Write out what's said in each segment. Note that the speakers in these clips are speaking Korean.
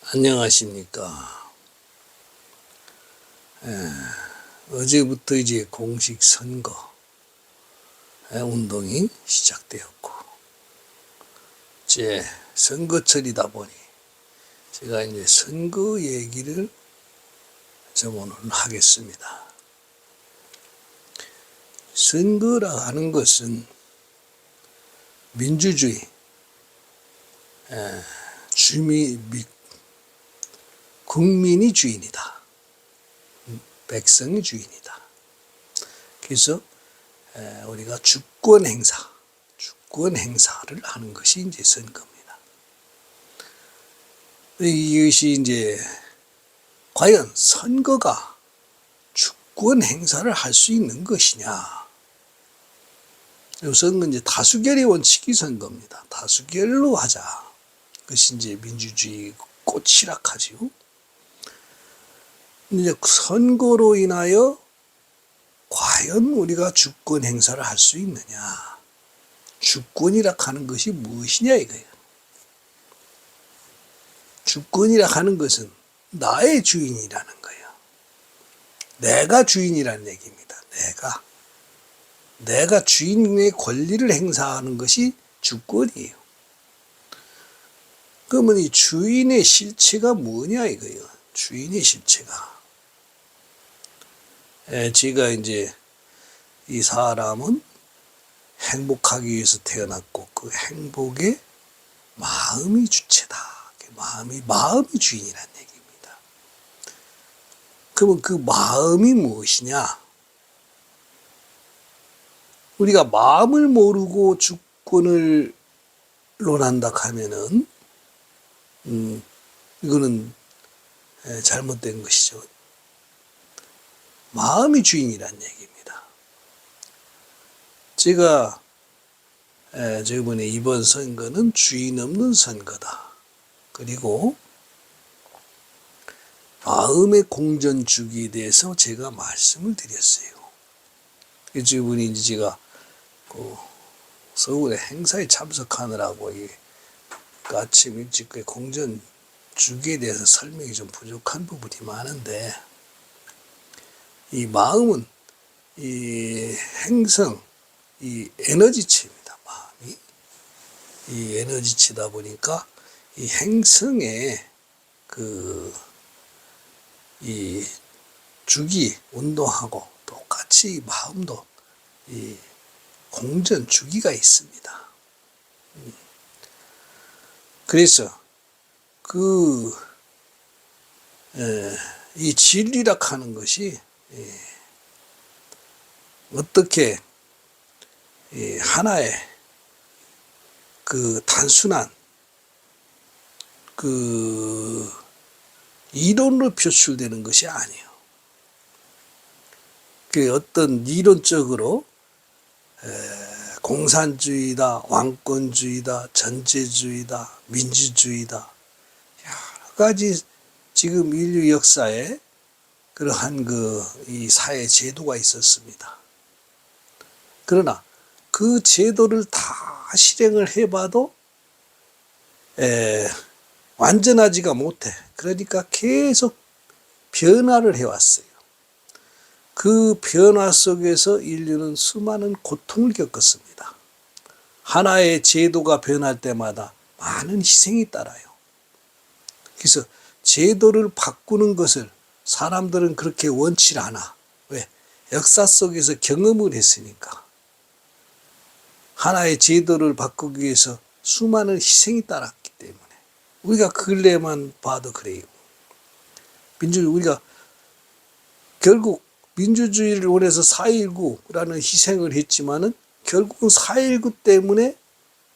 안녕하십니까. 어제부터 이제 공식 선거 운동이 시작되었고, 이제 선거철이다 보니 제가 이제 선거 얘기를 좀 오늘 하겠습니다. 선거라 하는 것은 민주주의, 국민이 주인이다. 백성이 주인이다. 그래서 우리가 주권 행사를 하는 것이 이제 선거입니다. 이것이 이제 과연 선거가 주권 행사를 할 수 있는 것이냐? 선거는 이제 다수결의 원칙이 선거입니다. 다수결로 하자. 그것이 이제 민주주의 꽃이라 하지요. 이제 선거로 인하여 과연 우리가 주권 행사를 할 수 있느냐? 주권이라 하는 것이 무엇이냐 이거예요. 주권이라 하는 것은 나의 주인이라는 거예요. 내가 주인이라는 얘기입니다. 내가 주인의 권리를 행사하는 것이 주권이에요. 그러면 이 주인의 실체가 뭐냐 이거예요. 주인의 실체가. 제가 이제 이 사람은 행복하기 위해서 태어났고 그 행복의 마음이 주체다. 마음이 주인이라는 얘기입니다. 그러면 그 마음이 무엇이냐? 우리가 마음을 모르고 주권을 논한다 하면은 이거는 잘못된 것이죠. 마음이 주인이란 얘기입니다. 제가 저번에 이번 선거는 주인 없는 선거다. 그리고 마음의 공전주기에 대해서 제가 말씀을 드렸어요. 저번에 이제 제가 서울의 행사에 참석하느라고 아침 일찍 공전주기에 대해서 설명이 좀 부족한 부분이 많은데, 이 마음은 이 행성, 이 에너지체입니다. 마음이 이 에너지체다 보니까 이 행성의 이 주기 운동하고 똑같이 마음도 이 공전 주기가 있습니다. 그래서 이 진리라 하는 것이 어떻게 하나의 단순한 이론으로 표출되는 것이 아니에요. 어떤 이론적으로 공산주의다, 왕권주의다, 전제주의다, 민주주의다, 여러 가지 지금 인류 역사에 그러한 이 사회 제도가 있었습니다. 그러나 그 제도를 다 실행을 해봐도 완전하지가 못해. 그러니까 계속 변화를 해왔어요. 그 변화 속에서 인류는 수많은 고통을 겪었습니다. 하나의 제도가 변할 때마다 많은 희생이 따라요. 그래서 제도를 바꾸는 것을 사람들은 그렇게 원치 않아. 왜? 역사 속에서 경험을 했으니까. 하나의 제도를 바꾸기 위해서 수많은 희생이 따랐기 때문에. 우리가 근래만 봐도 그래요. 우리가 결국 민주주의를 원해서 4.19라는 희생을 했지만은 결국은 4.19 때문에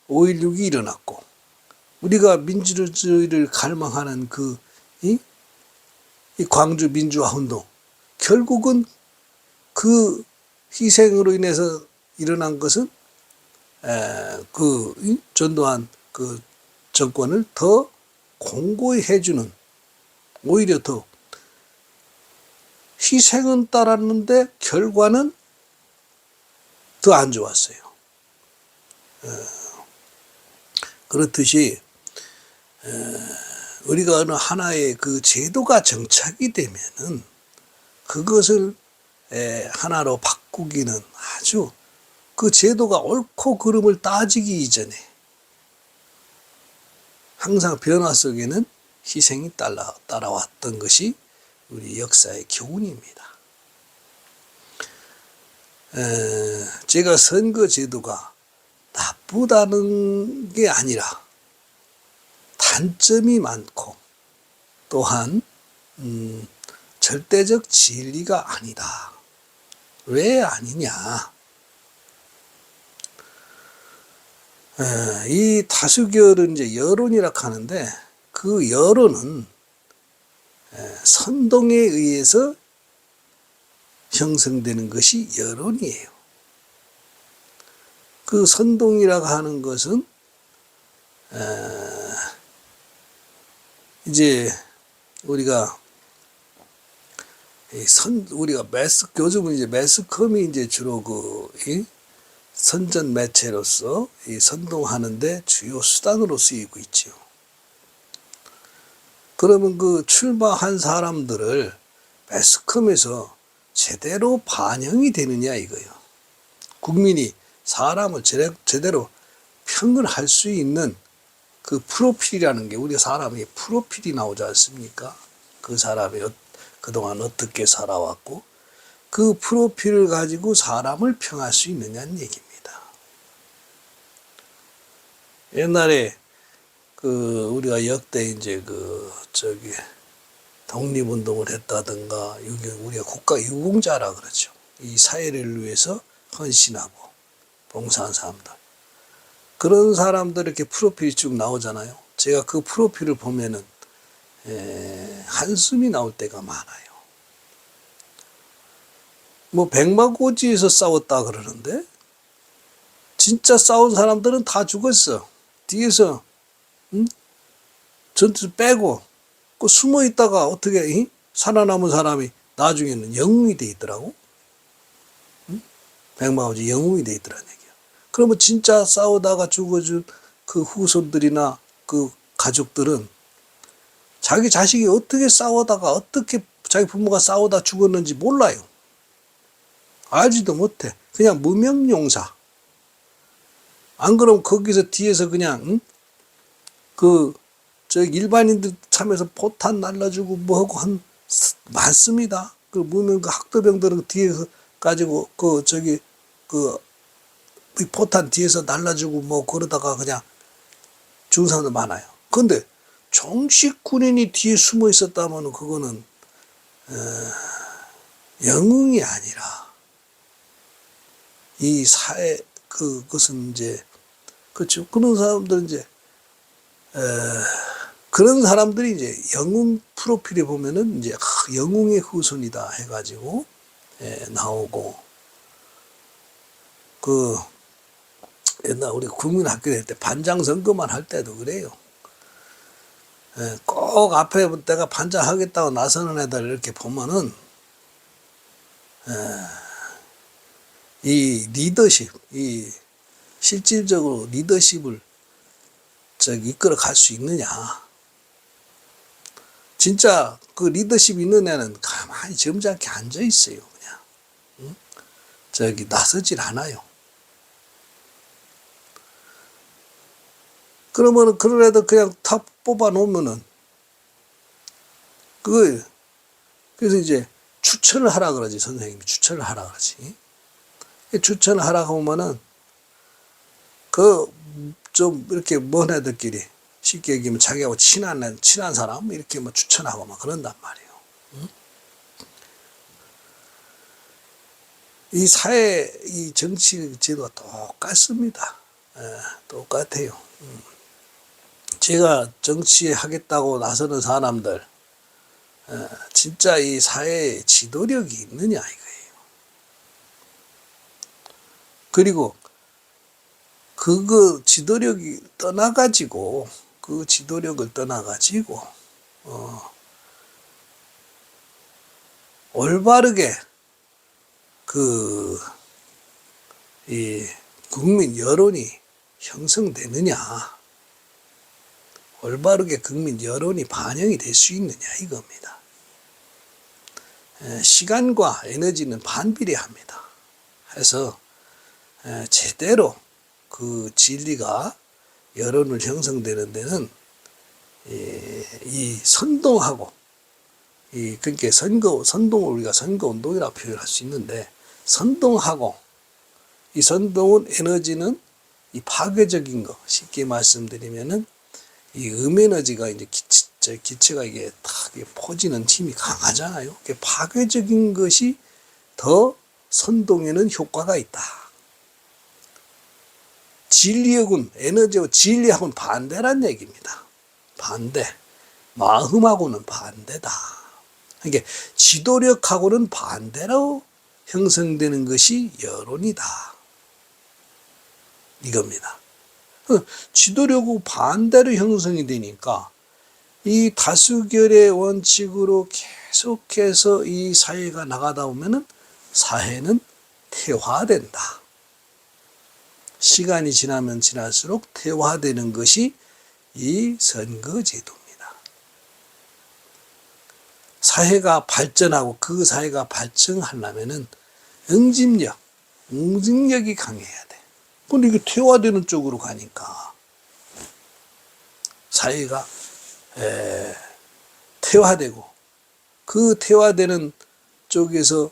5.16이 일어났고, 우리가 민주주의를 갈망하는 이 광주 민주화 운동, 결국은 그 희생으로 인해서 일어난 것은 전두환 정권을 더 공고히 해주는, 오히려 더 희생은 따랐는데 결과는 더 안 좋았어요. 그렇듯이 우리가 어느 하나의 그 제도가 정착이 되면은 그것을 하나로 바꾸기는 아주 그 제도가 옳고 그름을 따지기 이전에 항상 변화 속에는 희생이 따라왔던 것이 우리 역사의 교훈입니다. 제가 선거 제도가 나쁘다는 게 아니라 단점이 많고 또한 절대적 진리가 아니다. 왜 아니냐? 이 다수결은 이제 여론이라 하는데 그 여론은 선동에 의해서 형성되는 것이 여론이에요. 그 선동이라고 하는 것은 이제 우리가 요즘은 이제 매스컴이 이제 주로 선전 매체로서 선동하는데 주요 수단으로 쓰이고 있죠. 그러면 그 출마한 사람들을 매스컴에서 제대로 반영이 되느냐 이거예요. 국민이 사람을 제대로 평을 수 있는 그 프로필이라는 게 우리 사람이 프로필이 나오지 않습니까? 그 사람이 그동안 어떻게 살아왔고 그 프로필을 가지고 사람을 평할 수 있느냐는 얘기입니다. 옛날에 우리가 역대 이제 독립운동을 했다든가 우리가 국가 유공자라 그러죠. 이 사회를 위해서 헌신하고 봉사한 사람들. 그런 사람들 이렇게 프로필이 쭉 나오잖아요. 제가 그 프로필을 보면은 한숨이 나올 때가 많아요. 뭐 백마고지에서 싸웠다 그러는데 진짜 싸운 사람들은 다 죽었어. 뒤에서 전투 빼고 숨어 있다가 어떻게 살아남은 사람이 나중에는 영웅이 돼 있더라고. 백마고지 영웅이 돼 있더라는 얘기야. 그러면 진짜 싸우다가 죽어준 그 후손들이나 그 가족들은 자기 자식이 어떻게 싸우다가 어떻게 자기 부모가 싸우다 죽었는지 몰라요. 알지도 못해. 그냥 무명용사. 안 그러면 거기서 뒤에서 그냥 일반인들 참여해서 포탄 날라주고 뭐하고 많습니다. 그 무명 학도병들은 뒤에서 가지고 포탄 뒤에서 날라주고 뭐 그러다가 그냥 죽은 사람도 많아요. 근데 정식 군인이 뒤에 숨어 있었다면 그거는 영웅이 아니라 이 사회 그것은 이제 그렇죠. 그런 사람들은 이제 그런 사람들이 이제 영웅 프로필에 보면은 이제 영웅의 후손이다 해가지고 나오고 옛날 우리 국민학교 다닐 때 반장 선거만 할 때도 그래요. 꼭 앞에 내가 반장하겠다고 나서는 애들 이렇게 보면은 이 리더십, 실질적으로 리더십을 이끌어 갈 수 있느냐. 진짜 그 리더십 있는 애는 가만히 점잖게 앉아 있어요, 그냥. 나서질 않아요. 그러면은 그런 애들 그냥 다 뽑아 놓으면은 그래서 이제 추천을 하라 그러지, 선생님이 추천을 하라 그러지. 추천을 하라고 하면은 좀 이렇게 먼 애들끼리 쉽게 얘기하면 자기하고 친한 사람 이렇게 뭐 추천하고 막 그런단 말이에요. 이 사회, 이 정치 제도가 똑같습니다. 똑같아요. 제가 정치하겠다고 나서는 사람들, 진짜 이 사회에 지도력이 있느냐 이거예요. 그리고 지도력을 떠나가지고 올바르게 이 국민 여론이 형성되느냐. 올바르게 국민 여론이 반영이 될 수 있느냐 이겁니다. 시간과 에너지는 반비례합니다. 해서 제대로 그 진리가 여론을 형성되는 데는 이 선동하고 그러니까 선동을 우리가 선거운동이라고 표현할 수 있는데, 선동하고 이 선동은 에너지는 이 파괴적인 거, 쉽게 말씀드리면은 이 음에너지가 이제 기체가 이게 탁 퍼지는 힘이 강하잖아요. 파괴적인 것이 더 선동에는 효과가 있다. 진리하고는, 에너지와 진리하고는 반대란 얘기입니다. 반대. 마음하고는 반대다. 그러니까 지도력하고는 반대로 형성되는 것이 여론이다. 이겁니다. 지도력하고 반대로 형성이 되니까 이 다수결의 원칙으로 계속해서 이 사회가 나가다 보면은 사회는 퇴화된다. 시간이 지나면 지날수록 퇴화되는 것이 이 선거제도입니다. 사회가 발전하고 그 사회가 발전하려면은 응집력이 강해야 돼. 근데 이게 퇴화되는 쪽으로 가니까 사회가 퇴화되고, 그 퇴화되는 쪽에서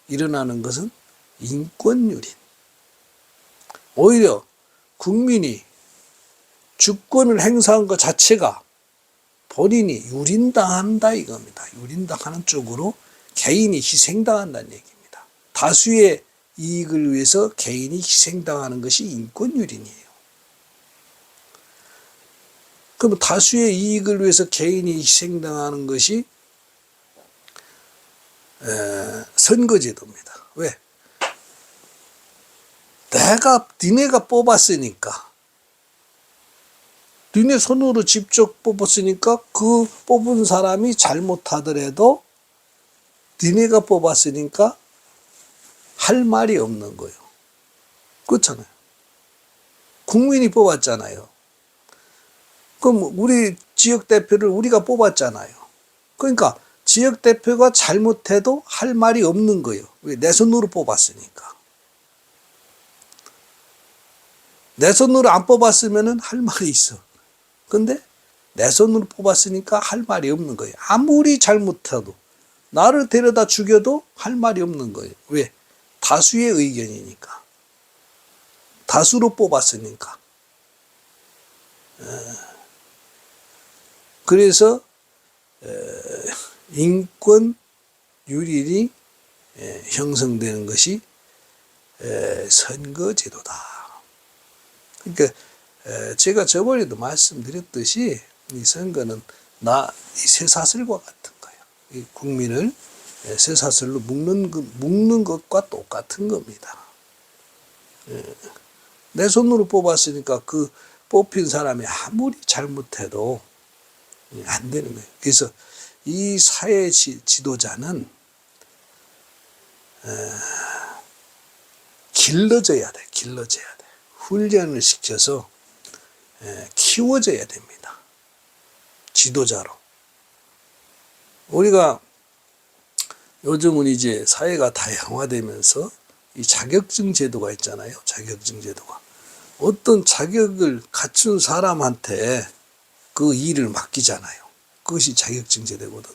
일어나는 것은 인권유린. 오히려 국민이 주권을 행사한 것 자체가 본인이 유린당한다 이겁니다. 유린당하는 쪽으로 개인이 희생당한다는 얘기입니다. 다수의 이익을 위해서 개인이 희생당하는 것이 인권유린이에요. 그럼 다수의 이익을 위해서 개인이 희생당하는 것이 선거제도입니다. 왜? 니네가 뽑았으니까, 니네 손으로 직접 뽑았으니까 그 뽑은 사람이 잘못하더라도 니네가 뽑았으니까 할 말이 없는 거예요. 그렇잖아요. 국민이 뽑았잖아요. 그럼 우리 지역대표를 우리가 뽑았잖아요. 그러니까 지역대표가 잘못해도 할 말이 없는 거예요. 왜? 내 손으로 뽑았으니까. 내 손으로 안 뽑았으면 할 말이 있어. 근데 내 손으로 뽑았으니까 할 말이 없는 거예요. 아무리 잘못해도, 나를 데려다 죽여도 할 말이 없는 거예요. 왜? 다수의 의견이니까. 다수로 뽑았으니까. 그래서 인권 유린이 형성되는 것이 선거제도다. 그러니까 제가 저번에도 말씀드렸듯이 이 선거는 이 쇠사슬과 같은 거예요. 이 국민을 쇠사슬로 묶는 것과 똑같은 겁니다. 내 손으로 뽑았으니까 그 뽑힌 사람이 아무리 잘못해도 안 되는 거예요. 그래서 이 사회 지도자는 길러져야 돼. 훈련을 시켜서 키워져야 됩니다. 지도자로. 우리가 요즘은 이제 사회가 다양화되면서 이 자격증 제도가 있잖아요. 자격증 제도가. 어떤 자격을 갖춘 사람한테 그 일을 맡기잖아요. 그것이 자격증 제도거든.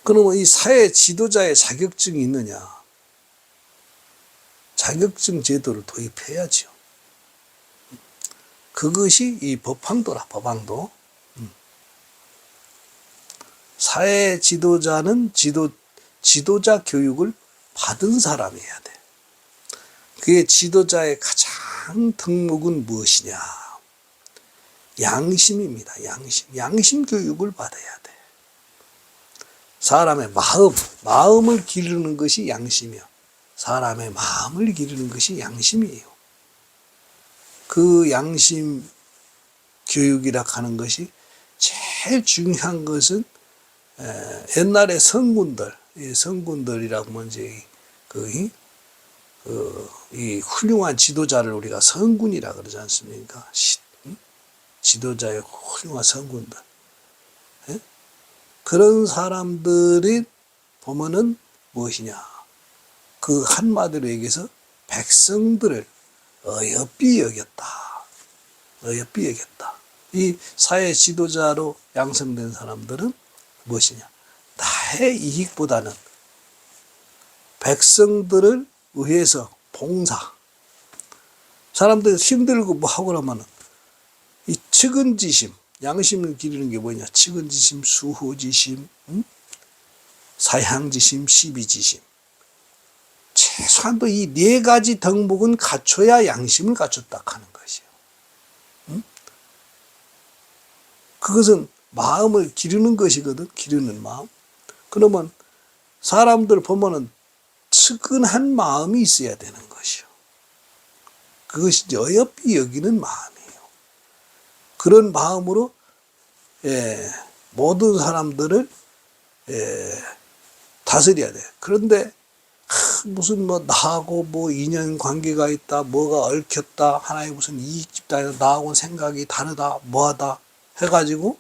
그러면 이 사회 지도자의 자격증이 있느냐? 자격증 제도를 도입해야죠. 그것이 이 법항도라, 법항도. 사회 지도자는 지도자 교육을 받은 사람이어야 돼. 그의 지도자의 가장 덕목은 무엇이냐? 양심입니다. 양심 교육을 받아야 돼. 사람의 마음을 기르는 것이 양심이요. 사람의 마음을 기르는 것이 양심이에요. 그 양심 교육이라 하는 것이 제일 중요한 것은 옛날에 성군들이라고 하면 이제 이 훌륭한 지도자를 우리가 성군이라 그러지 않습니까? 지도자의 훌륭한 성군들. 예? 그런 사람들이 보면은 무엇이냐. 그 한마디로 얘기해서 백성들을 어여삐 여겼다. 어여삐 여겼다. 이 사회 지도자로 양성된 사람들은 무엇이냐. 나의 이익보다는 백성들을 위해서 봉사. 사람들 힘들고 뭐 하고 그러면은 이 측은지심, 양심을 기르는 게 뭐냐. 측은지심, 수호지심, 사향지심, 시비지심. 최소한도 이 네 가지 덕목은 갖춰야 양심을 갖췄다 하는 것이에요. 그것은 마음을 기르는 것이거든. 기르는 마음. 그러면 사람들 보면은 측은한 마음이 있어야 되는 것이요. 그것이 어여삐 여기는 마음이에요. 그런 마음으로 모든 사람들을 다스려야 돼. 그런데 무슨 뭐 나하고 뭐 인연 관계가 있다, 뭐가 얽혔다, 하나의 무슨 이익 집단이다, 나하고는 생각이 다르다, 뭐하다 해가지고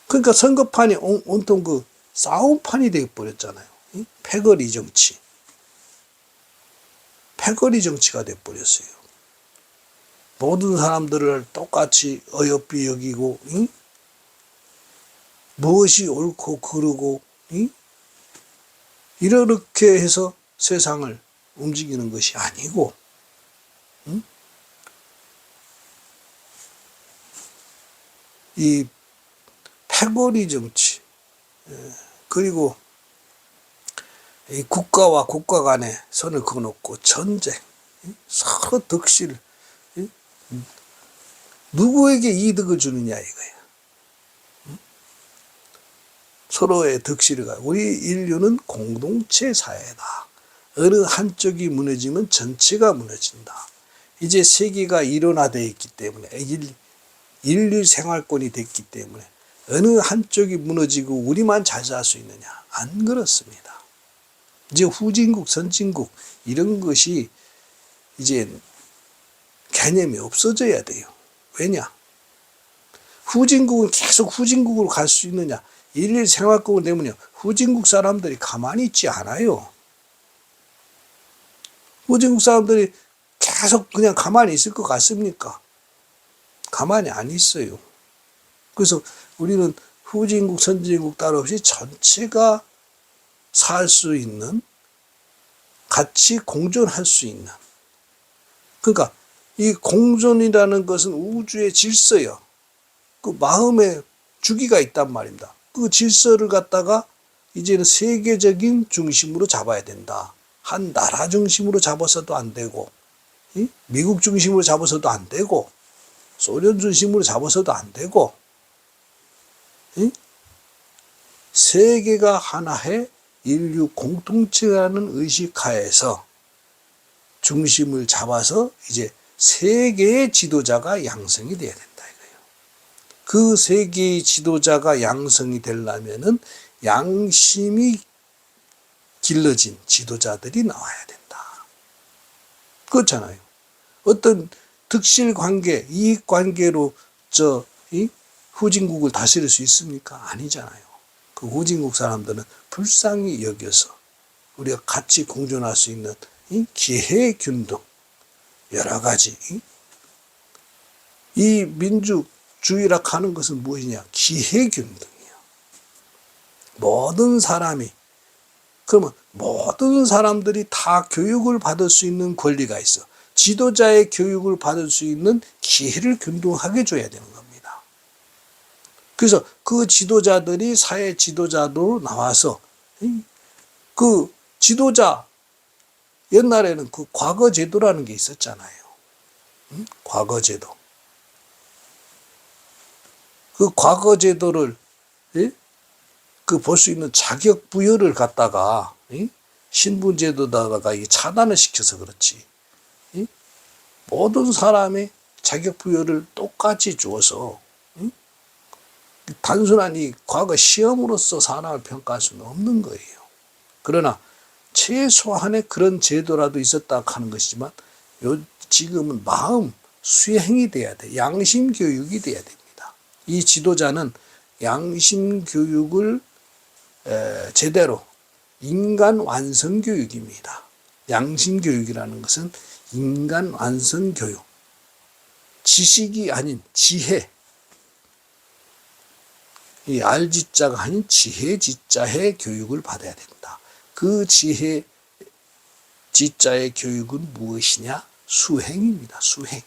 그러니까 선거판이 온통 그 싸움판이 되어버렸잖아요. 패거리 정치. 패거리 정치가 되어버렸어요. 모든 사람들을 똑같이 어여삐 여기고, 무엇이 옳고 그르고, 이렇게 해서 세상을 움직이는 것이 아니고, 이 패거리 정치, 그리고 이 국가와 국가 간에 선을 그어놓고 전쟁, 서로 득실, 누구에게 이득을 주느냐 이거예요. 서로의 득실을 가지고 우리 인류는 공동체 사회다. 어느 한쪽이 무너지면 전체가 무너진다. 이제 세계가 일원화되어 있기 때문에 인류 생활권이 됐기 때문에 어느 한쪽이 무너지고 우리만 잘 살 수 있느냐? 안 그렇습니다. 이제 후진국, 선진국 이런 것이 이제 개념이 없어져야 돼요. 왜냐? 후진국은 계속 후진국으로 갈 수 있느냐? 일일 생활권을 내면요. 후진국 사람들이 가만히 있지 않아요. 후진국 사람들이 계속 그냥 가만히 있을 것 같습니까? 가만히 안 있어요. 그래서 우리는 후진국, 선진국 따로 없이 전체가 살 수 있는, 같이 공존할 수 있는. 그러니까 이 공존이라는 것은 우주의 질서요. 그 마음의 주기가 있단 말입니다. 그 질서를 갖다가 이제는 세계적인 중심으로 잡아야 된다. 한 나라 중심으로 잡아서도 안 되고, 미국 중심으로 잡아서도 안 되고, 소련 중심으로 잡아서도 안 되고, 세계가 하나의 인류 공동체라는 의식하에서 중심을 잡아서 이제 세계의 지도자가 양성이 돼야 된다 이거예요. 그 세계의 지도자가 양성이 되려면은 양심이 길러진 지도자들이 나와야 된다. 그렇잖아요. 어떤 득실 관계, 이익 관계로 후진국을 다스릴 수 있습니까? 아니잖아요. 그 후진국 사람들은 불쌍히 여겨서 우리가 같이 공존할 수 있는 기회균등, 여러 가지. 이 민주주의라 하는 것은 무엇이냐? 기회균등이에요. 모든 사람이, 그러면 모든 사람들이 다 교육을 받을 수 있는 권리가 있어. 지도자의 교육을 받을 수 있는 기회를 균등하게 줘야 되는 겁니다. 그래서 그 지도자들이 사회 지도자로 나와서 그 지도자, 옛날에는 그 과거 제도라는 게 있었잖아요. 과거 제도. 그 과거 제도를 그 볼 수 있는 자격 부여를 갖다가 신분 제도다가 차단을 시켜서 그렇지. 모든 사람의 자격 부여를 똑같이 주어서 단순한 이 과거 시험으로서 사람을 평가할 수는 없는 거예요. 그러나 최소한의 그런 제도라도 있었다 하는 것이지만 지금은 마음 수행이 돼야 돼. 양심 교육이 돼야 됩니다. 이 지도자는 양심 교육을 제대로 인간 완성 교육입니다. 양심 교육이라는 것은 인간 완성 교육. 지식이 아닌 지혜. 이 알지자가 아닌 지혜지자의 교육을 받아야 된다. 그 지혜지자의 교육은 무엇이냐? 수행입니다. 수행.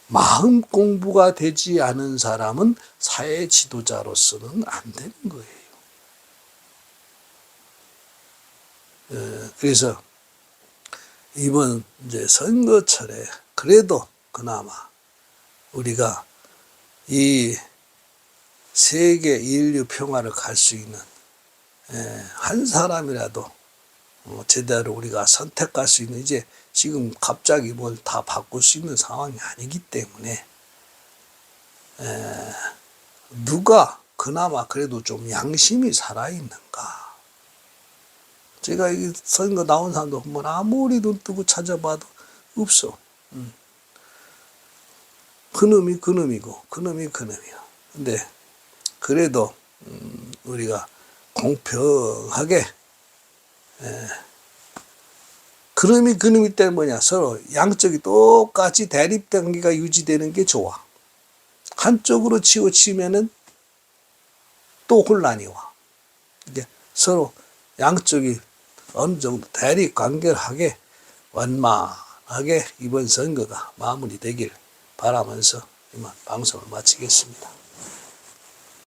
마음 공부가 되지 않은 사람은 사회 지도자로서는 안 되는 거예요. 그래서 이번 이제 선거철에 그래도 그나마 우리가 이 세계 인류 평화를 갈 수 있는 한 사람이라도 제대로 우리가 선택할 수 있는, 이제 지금 갑자기 뭘 다 바꿀 수 있는 상황이 아니기 때문에 누가 그나마 그래도 좀 양심이 살아있는가. 제가 이 선거 나온 사람도 한번 아무리 눈 뜨고 찾아봐도 없어. 그놈이 그놈이고 그놈이 그놈이야. 근데 그래도 우리가 공평하게 그놈이 때문에 뭐냐, 서로 양쪽이 똑같이 대립관계가 유지되는 게 좋아. 한쪽으로 치우치면은 또 혼란이 와. 이게 서로 양쪽이 어느 정도 대립관계를 하게 원만하게 이번 선거가 마무리되길 바라면서 이만 방송을 마치겠습니다.